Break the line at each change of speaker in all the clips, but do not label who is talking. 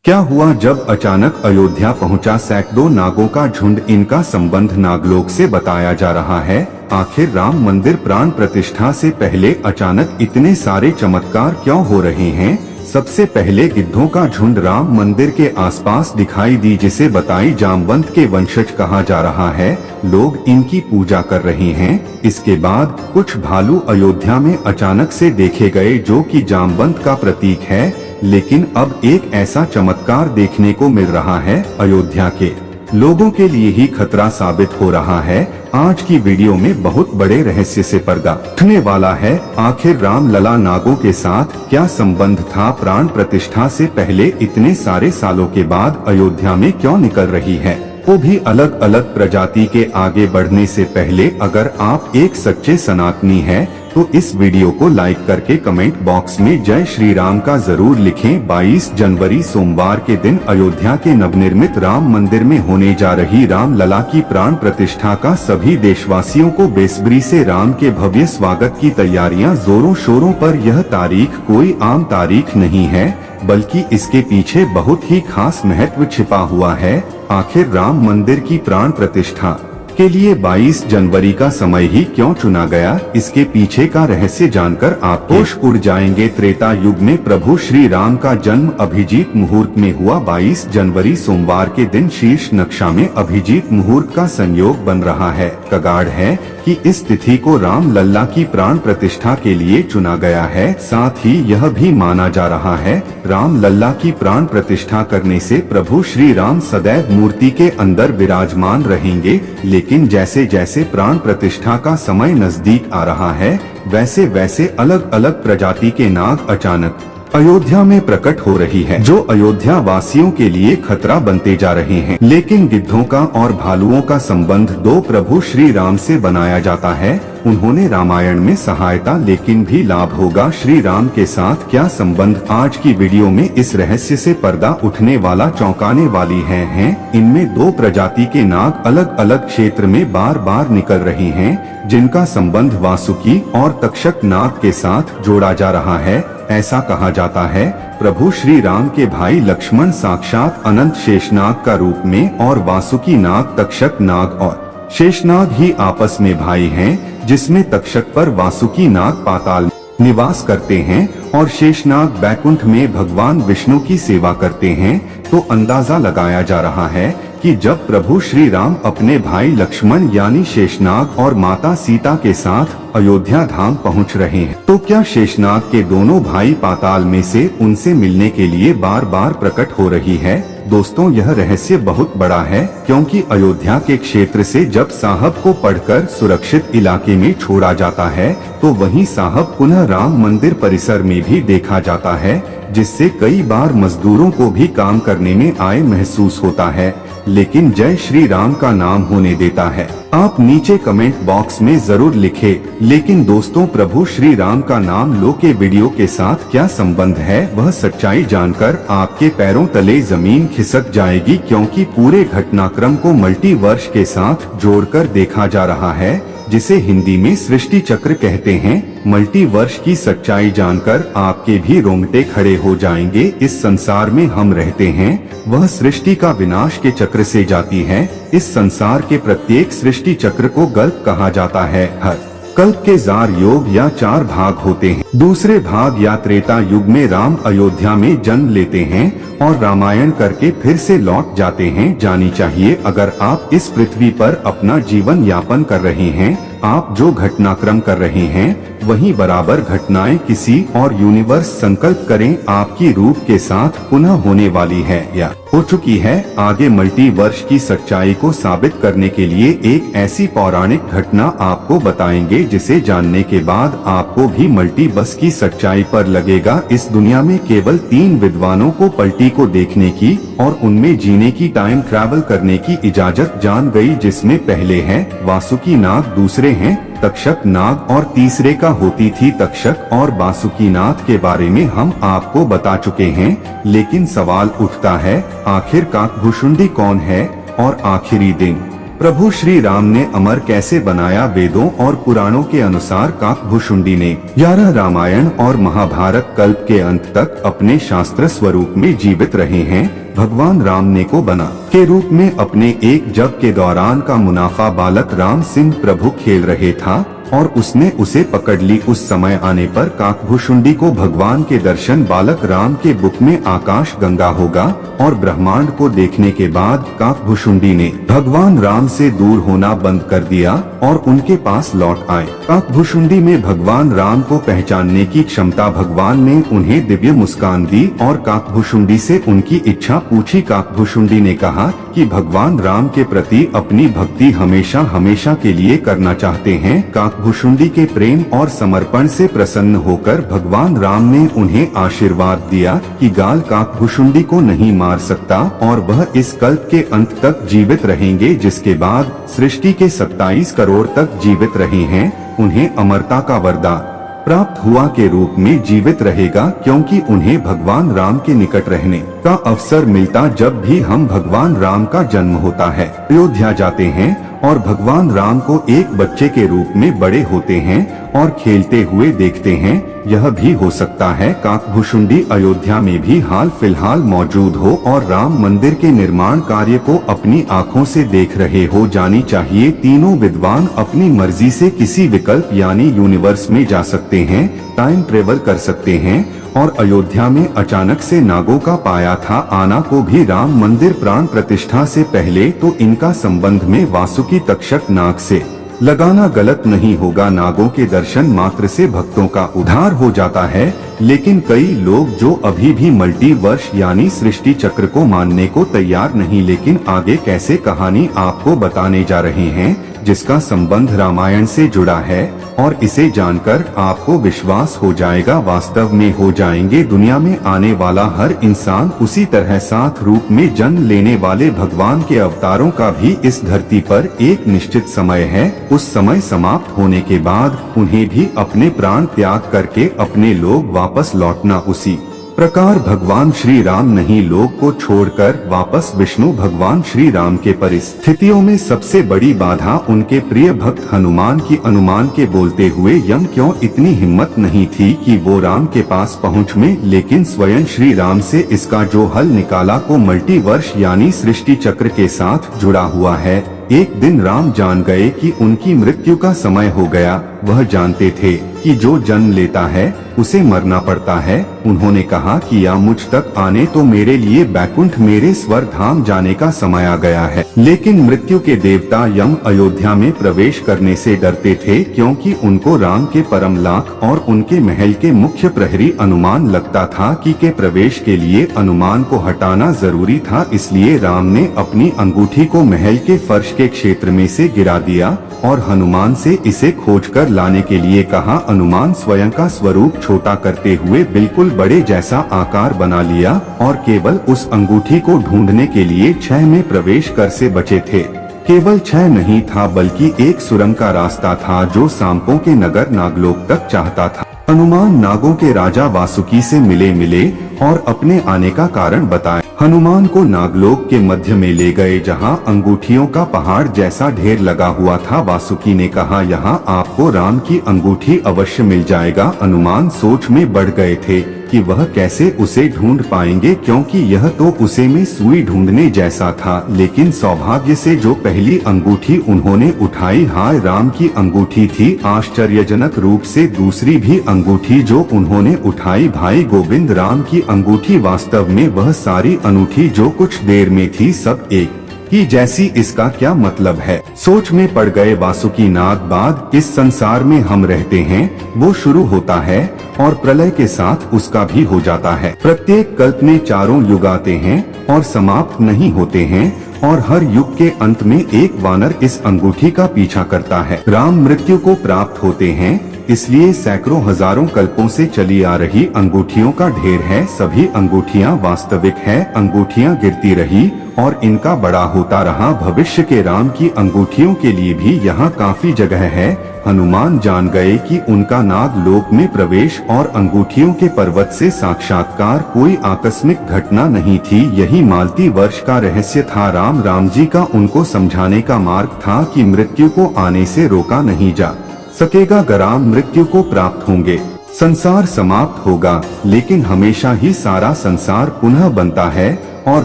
क्या हुआ जब अचानक अयोध्या पहुंचा सैकड़ों नागों का झुंड। इनका संबंध नागलोक से बताया जा रहा है। आखिर राम मंदिर प्राण प्रतिष्ठा से पहले अचानक इतने सारे चमत्कार क्यों हो रहे हैं। सबसे पहले गिद्धों का झुंड राम मंदिर के आसपास दिखाई दी, जिसे बताई जामवंत के वंशज कहा जा रहा है। लोग इनकी पूजा कर रहे हैं। इसके बाद कुछ भालू अयोध्या में अचानक से देखे गए, जो कि जामवंत का प्रतीक है। लेकिन अब एक ऐसा चमत्कार देखने को मिल रहा है, अयोध्या के लोगों के लिए ही खतरा साबित हो रहा है। आज की वीडियो में बहुत बड़े रहस्य से पर्दा उठने वाला है। आखिर राम लला नागों के साथ क्या संबंध था। प्राण प्रतिष्ठा से पहले इतने सारे सालों के बाद अयोध्या में क्यों निकल रही है, वो भी अलग अलग प्रजाति के। आगे बढ़ने से पहले अगर आप एक सच्चे सनातनी हैं, तो इस वीडियो को लाइक करके कमेंट बॉक्स में जय श्री राम का जरूर लिखें। 22 जनवरी सोमवार के दिन अयोध्या के नवनिर्मित राम मंदिर में होने जा रही राम लला की प्राण प्रतिष्ठा का सभी देशवासियों को बेसब्री से राम के भव्य स्वागत की तैयारियां जोरों शोरों पर। यह तारीख कोई आम तारीख नहीं है, बल्कि इसके पीछे बहुत ही खास महत्व छिपा हुआ है। आखिर राम मंदिर की प्राण प्रतिष्ठा के लिए 22 जनवरी का समय ही क्यों चुना गया, इसके पीछे का रहस्य जानकर आप होश उड़ जाएंगे। त्रेता युग में प्रभु श्री राम का जन्म अभिजीत मुहूर्त में हुआ। 22 जनवरी सोमवार के दिन शीर्ष नक्षा में अभिजीत मुहूर्त का संयोग बन रहा है। कगाड़ है कि इस तिथि को राम लल्ला की प्राण प्रतिष्ठा के लिए चुना गया है। साथ ही यह भी माना जा रहा है, राम लल्ला की प्राण प्रतिष्ठा करने से प्रभु श्री राम सदैव मूर्ति के अंदर विराजमान रहेंगे। लेकिन जैसे जैसे प्राण प्रतिष्ठा का समय नजदीक आ रहा है, वैसे वैसे अलग अलग प्रजाति के नाग अचानक अयोध्या में प्रकट हो रही है, जो अयोध्या वासियों के लिए खतरा बनते जा रहे हैं। लेकिन गिद्धों का और भालुओं का संबंध दो प्रभु श्री राम से बनाया जाता है। उन्होंने रामायण में सहायता, लेकिन भी लाभ होगा श्री राम के साथ क्या संबंध। आज की वीडियो में इस रहस्य से पर्दा उठने वाला, चौंकाने वाली है। इनमें दो प्रजाति के नाग अलग अलग क्षेत्र में बार बार निकल रहे हैं, जिनका संबंध वासुकी और तक्षक नाग के साथ जोड़ा जा रहा है। ऐसा कहा जाता है, प्रभु श्री राम के भाई लक्ष्मण साक्षात अनंत शेषनाग का रूप में, और वासुकी नाग तक्षक नाग और शेषनाग ही आपस में भाई हैं, जिसमें तक्षक पर वासुकी नाग पाताल निवास करते हैं और शेषनाग बैकुंठ में भगवान विष्णु की सेवा करते हैं। तो अंदाजा लगाया जा रहा है कि जब प्रभु श्री राम अपने भाई लक्ष्मण यानी शेषनाग और माता सीता के साथ अयोध्या धाम पहुंच रहे हैं, तो क्या शेषनाग के दोनों भाई पाताल में से उनसे मिलने के लिए बार बार प्रकट हो रही है। दोस्तों, यह रहस्य बहुत बड़ा है, क्योंकि अयोध्या के क्षेत्र से जब साहब को पढ़कर सुरक्षित इलाके में छोड़ा जाता है, तो वहीं साहब पुनः राम मंदिर परिसर में भी देखा जाता है, जिससे कई बार मजदूरों को भी काम करने में आए महसूस होता है। लेकिन जय श्री राम का नाम होने देता है। आप नीचे कमेंट बॉक्स में जरूर लिखें। लेकिन दोस्तों, प्रभु श्री राम का नाम लो के वीडियो के साथ क्या संबंध है, वह सच्चाई जानकर आपके पैरों तले जमीन खिसक जाएगी, क्योंकि पूरे घटनाक्रम को मल्टीवर्स के साथ जोड़कर देखा जा रहा है, जिसे हिंदी में सृष्टि चक्र कहते हैं। मल्टीवर्स की सच्चाई जानकर आपके भी रोंगटे खड़े हो जाएंगे। इस संसार में हम रहते हैं, वह सृष्टि का विनाश के चक्र से जाती है। इस संसार के प्रत्येक सृष्टि चक्र को कल्प कहा जाता है। हर कल्प के 4 योग या 4 भाग होते हैं। दूसरे भाग या त्रेता युग में राम अयोध्या में जन्म लेते हैं और रामायण करके फिर से लौट जाते हैं। जानी चाहिए, अगर आप इस पृथ्वी पर अपना जीवन यापन कर रहे हैं, आप जो घटनाक्रम कर रहे हैं, वही बराबर घटनाएं किसी और यूनिवर्स संकल्प करें आपकी रूप के साथ पुनः होने वाली है या हो चुकी है। आगे मल्टीवर्स की सच्चाई को साबित करने के लिए एक ऐसी पौराणिक घटना आपको बताएंगे, जिसे जानने के बाद आपको भी मल्टीवर्स की सच्चाई पर लगेगा। इस दुनिया में केवल 3 विद्वानों को पलटी को देखने की और उनमें जीने की, टाइम ट्रैवल करने की इजाजत जान गई, जिसमें पहले है वासुकी नाग, दूसरे हैं तक्षक नाग और तीसरे का होती थी तक्षक और वासुकी नाग के बारे में हम आपको बता चुके हैं। लेकिन सवाल उठता है, आखिर काकभुशुंडी कौन है और आखिरी दिन प्रभु श्री राम ने अमर कैसे बनाया। वेदों और पुराणों के अनुसार काकभुशुंडी ने 11 रामायण और महाभारत कल्प के अंत तक अपने शास्त्र स्वरूप में जीवित रहे हैं। भगवान राम ने को बना के रूप में अपने एक जप के दौरान का मुनाफा बालक राम सिंह प्रभु खेल रहे था और उसने उसे पकड़ ली। उस समय आने पर काकभुशुंडी को भगवान के दर्शन बालक राम के बुक में आकाश गंगा होगा और ब्रह्मांड को देखने के बाद काकभुशुंडी ने भगवान राम से दूर होना बंद कर दिया और उनके पास लौट आए। काकभुशुंडी में भगवान राम को पहचानने की क्षमता। भगवान ने उन्हें दिव्य मुस्कान दी और काकभुशुंडी से उनकी इच्छा पूछी। काकभुशुंडी ने कहा कि भगवान राम के प्रति अपनी भक्ति हमेशा हमेशा के लिए करना चाहते हैं। काकभुशुंडी के प्रेम और समर्पण से प्रसन्न होकर भगवान राम ने उन्हें आशीर्वाद दिया कि गाल काकभुशुंडी को नहीं मार सकता और वह इस कल्प के अंत तक जीवित रहेंगे, जिसके बाद सृष्टि के 27 करोड़ तक जीवित रहे हैं। उन्हें अमरता का वरदान प्राप्त हुआ के रूप में जीवित रहेगा, क्योंकि उन्हें भगवान राम के निकट रहने का अवसर मिलता। जब भी हम भगवान राम का जन्म होता है, अयोध्या जाते हैं और भगवान राम को एक बच्चे के रूप में बड़े होते हैं और खेलते हुए देखते हैं। यह भी हो सकता है काकभुशुंडी अयोध्या में भी हाल फिलहाल मौजूद हो और राम मंदिर के निर्माण कार्य को अपनी आंखों से देख रहे हो जानी चाहिए। तीनों विद्वान अपनी मर्जी से किसी विकल्प यानी यूनिवर्स में जा सकते हैं, टाइम ट्रेवल कर सकते हैं और अयोध्या में अचानक से नागों का पाया था आना को भी राम मंदिर प्राण प्रतिष्ठा से पहले तो इनका संबंध में वासुकी तक्षक नाग से लगाना गलत नहीं होगा। नागों के दर्शन मात्र से भक्तों का उद्धार हो जाता है, लेकिन कई लोग जो अभी भी मल्टीवर्स यानी सृष्टि चक्र को मानने को तैयार नहीं। लेकिन आगे कैसे कहानी आपको बताने जा रहे हैं जिसका संबंध रामायण से जुड़ा है और इसे जानकर आपको विश्वास हो जाएगा, वास्तव में हो जाएंगे। दुनिया में आने वाला हर इंसान उसी तरह साथ रूप में जन्म लेने वाले भगवान के अवतारों का भी इस धरती पर एक निश्चित समय है। उस समय समाप्त होने के बाद उन्हें भी अपने प्राण त्याग करके अपने लोग वापस लौटना। उसी प्रकार भगवान श्री राम नहीं लोक को छोड़कर वापस विष्णु भगवान श्री राम के परिस्थितियों में सबसे बड़ी बाधा उनके प्रिय भक्त हनुमान की। अनुमान के बोलते हुए यम क्यों इतनी हिम्मत नहीं थी कि वो राम के पास पहुँच में, लेकिन स्वयं श्री राम से इसका जो हल निकाला को मल्टीवर्स यानी सृष्टि चक्र के साथ जुड़ा हुआ है। एक दिन राम जान गए कि उनकी मृत्यु का समय हो गया। वह जानते थे कि जो जन्म लेता है उसे मरना पड़ता है। उन्होंने कहा कि या मुझ तक आने तो मेरे लिए बैकुंठ मेरे स्वर्ग धाम जाने का समय आ गया है। लेकिन मृत्यु के देवता यम अयोध्या में प्रवेश करने से डरते थे, क्योंकि उनको राम के परम लाख और उनके महल के मुख्य प्रहरी अनुमान लगता था कि के प्रवेश के लिए अनुमान को हटाना जरूरी था। इसलिए राम ने अपनी अंगूठी को महल के फर्श के क्षेत्र में से गिरा दिया और हनुमान से इसे खोजकर लाने के लिए कहा। हनुमान स्वयं का स्वरूप छोटा करते हुए बिल्कुल बड़े जैसा आकार बना लिया और केवल उस अंगूठी को ढूंढने के लिए 6 में प्रवेश कर से बचे थे। केवल 6 नहीं था बल्कि एक सुरंग का रास्ता था जो सांपों के नगर नागलोक तक चाहता था। हनुमान नागों के राजा वासुकी से मिले और अपने आने का कारण बताया। हनुमान को नागलोक के मध्य में ले गए जहां अंगूठियों का पहाड़ जैसा ढेर लगा हुआ था। वासुकी ने कहा यहां आपको राम की अंगूठी अवश्य मिल जाएगा। हनुमान सोच में बढ़ गए थे कि वह कैसे उसे ढूंढ पाएंगे, क्योंकि यह तो उसे में सुई ढूंढने जैसा था। लेकिन सौभाग्य से जो पहली अंगूठी उन्होंने उठाई हाय राम की अंगूठी थी। आश्चर्यजनक रूप से दूसरी भी अंगूठी जो उन्होंने उठाई भाई गोविंद राम की अंगूठी। वास्तव में वह सारी अनूठी जो कुछ देर में थी सब एक ही जैसी। इसका क्या मतलब है? सोच में पड़ गए वासुकी नाग। बाद इस संसार में हम रहते हैं वो शुरू होता है और प्रलय के साथ उसका भी हो जाता है। प्रत्येक कल्प में 4 युग आते हैं और समाप्त नहीं होते हैं और हर युग के अंत में एक वानर इस अंगूठी का पीछा करता है। राम मृत्यु को प्राप्त होते हैं, इसलिए सैकड़ों हजारों कल्पों से चली आ रही अंगूठियों का ढेर है। सभी अंगूठियां वास्तविक है, अंगूठियां गिरती रही और इनका बड़ा होता रहा। भविष्य के राम की अंगूठियों के लिए भी यहाँ काफी जगह है। हनुमान जान गए कि उनका नाग लोक में प्रवेश और अंगूठियों के पर्वत से साक्षात्कार कोई आकस्मिक घटना नहीं थी। यही मालती वर्ष का रहस्य था। राम जी का उनको समझाने का मार्ग था कि मृत्यु को आने से रोका नहीं जा सकेगा। गराम मृत्यु को प्राप्त होंगे, संसार समाप्त होगा, लेकिन हमेशा ही सारा संसार पुनः बनता है और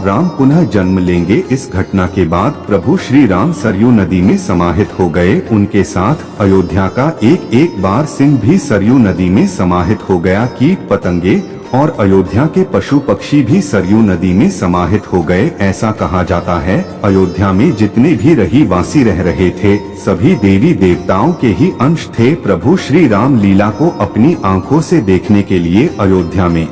राम पुनः जन्म लेंगे। इस घटना के बाद प्रभु श्री राम सरयू नदी में समाहित हो गए। उनके साथ अयोध्या का एक एक बार सिंह भी सरयू नदी में समाहित हो गया। कीट पतंगे और अयोध्या के पशु पक्षी भी सरयू नदी में समाहित हो गए। ऐसा कहा जाता है अयोध्या में जितने भी रहीवासी रह रहे थे सभी देवी देवताओं के ही अंश थे। प्रभु श्री राम लीला को अपनी आंखों से देखने के लिए अयोध्या में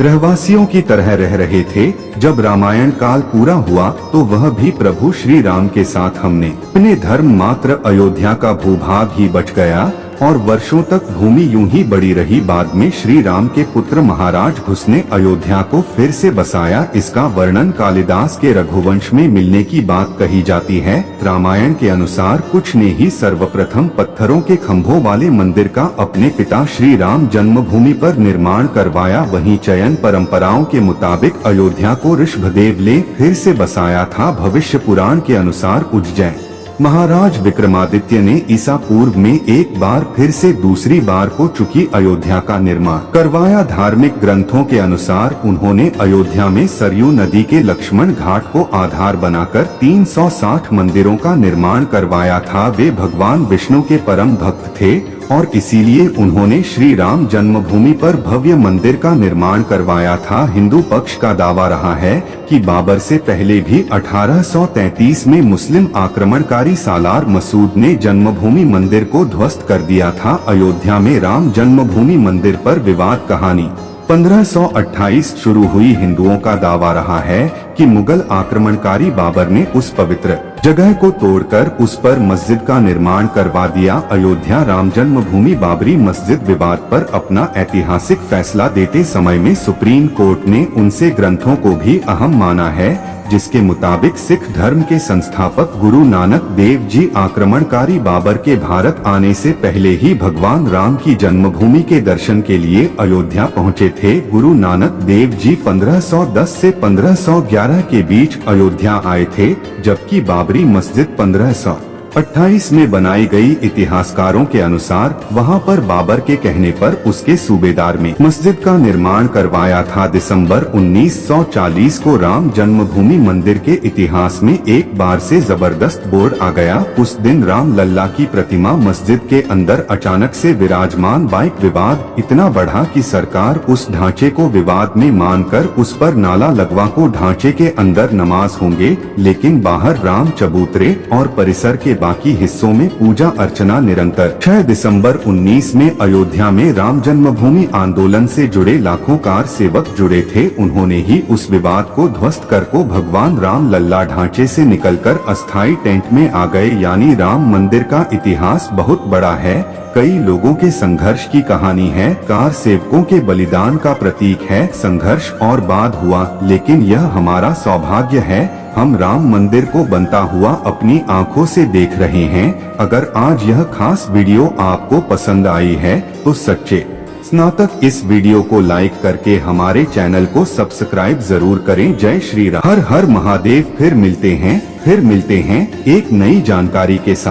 रहवासियों की तरह रह रहे थे। जब रामायण काल पूरा हुआ तो वह भी प्रभु श्री राम के साथ हमने अपने धर्म मात्र अयोध्या का भूभाग ही बच गया और वर्षों तक भूमि यूं ही बड़ी रही। बाद में श्री राम के पुत्र महाराज घुस ने अयोध्या को फिर से बसाया। इसका वर्णन कालिदास के रघुवंश में मिलने की बात कही जाती है। रामायण के अनुसार कुछ ने ही सर्वप्रथम पत्थरों के खंभों वाले मंदिर का अपने पिता श्री राम जन्मभूमि पर निर्माण करवाया। वहीं चयन परंपराओं के मुताबिक अयोध्या को ऋषभदेव ने फिर से बसाया था। भविष्य पुराण के अनुसार उज्जैन महाराज विक्रमादित्य ने ईसा पूर्व में एक बार फिर से दूसरी बार को चुकी अयोध्या का निर्माण करवाया। धार्मिक ग्रंथों के अनुसार उन्होंने अयोध्या में सरयू नदी के लक्ष्मण घाट को आधार बनाकर 360 मंदिरों का निर्माण करवाया था। वे भगवान विष्णु के परम भक्त थे और इसीलिए उन्होंने श्री राम जन्मभूमि पर भव्य मंदिर का निर्माण करवाया था। हिंदू पक्ष का दावा रहा है कि बाबर से पहले भी 1833 में मुस्लिम आक्रमणकारी सालार मसूद ने जन्मभूमि मंदिर को ध्वस्त कर दिया था। अयोध्या में राम जन्मभूमि मंदिर पर विवाद कहानी 1528 शुरू हुई। हिंदुओं का दावा रहा है कि मुगल आक्रमणकारी बाबर ने उस पवित्र जगह को तोड़कर उस पर मस्जिद का निर्माण करवा दिया। अयोध्या राम जन्मभूमि बाबरी मस्जिद विवाद पर अपना ऐतिहासिक फैसला देते समय में सुप्रीम कोर्ट ने उनसे ग्रंथों को भी अहम माना है, जिसके मुताबिक सिख धर्म के संस्थापक गुरु नानक देव जी आक्रमणकारी बाबर के भारत आने से पहले ही भगवान राम की जन्मभूमि के दर्शन के लिए अयोध्या पहुँचे थे। गुरु नानक देव जी 1510 से 1511 के बीच अयोध्या आए थे, जबकि बाबरी मस्जिद 1528 में बनाई गई। इतिहासकारों के अनुसार वहां पर बाबर के कहने पर उसके सूबेदार में मस्जिद का निर्माण करवाया था। दिसंबर 1940 को राम जन्मभूमि मंदिर के इतिहास में एक बार से जबरदस्त बोर्ड आ गया। उस दिन राम लल्ला की प्रतिमा मस्जिद के अंदर अचानक से विराजमान। बाइक विवाद इतना बढ़ा कि सरकार उस ढांचे को विवाद में मानकर उस पर नाला लगवा को ढांचे के अंदर नमाज होंगे, लेकिन बाहर राम चबूतरे और परिसर के बाकी हिस्सों में पूजा अर्चना निरंतर। 6 दिसंबर 19 में अयोध्या में राम जन्मभूमि आंदोलन से जुड़े लाखों कार सेवक जुड़े थे। उन्होंने ही उस विवाद को ध्वस्त कर को भगवान राम लल्ला ढांचे से निकलकर अस्थायी टेंट में आ गए। यानी राम मंदिर का इतिहास बहुत बड़ा है, कई लोगों के संघर्ष की कहानी है, कार सेवकों के बलिदान का प्रतीक है। संघर्ष और बाद हुआ, लेकिन यह हमारा सौभाग्य है, हम राम मंदिर को बनता हुआ अपनी आंखों से देख रहे हैं। अगर आज यह खास वीडियो आपको पसंद आई है तो सच्चे स्नातक इस वीडियो को लाइक करके हमारे चैनल को सब्सक्राइब जरूर करें। जय श्री राम, हर हर महादेव। फिर मिलते हैं एक नई जानकारी के साथ।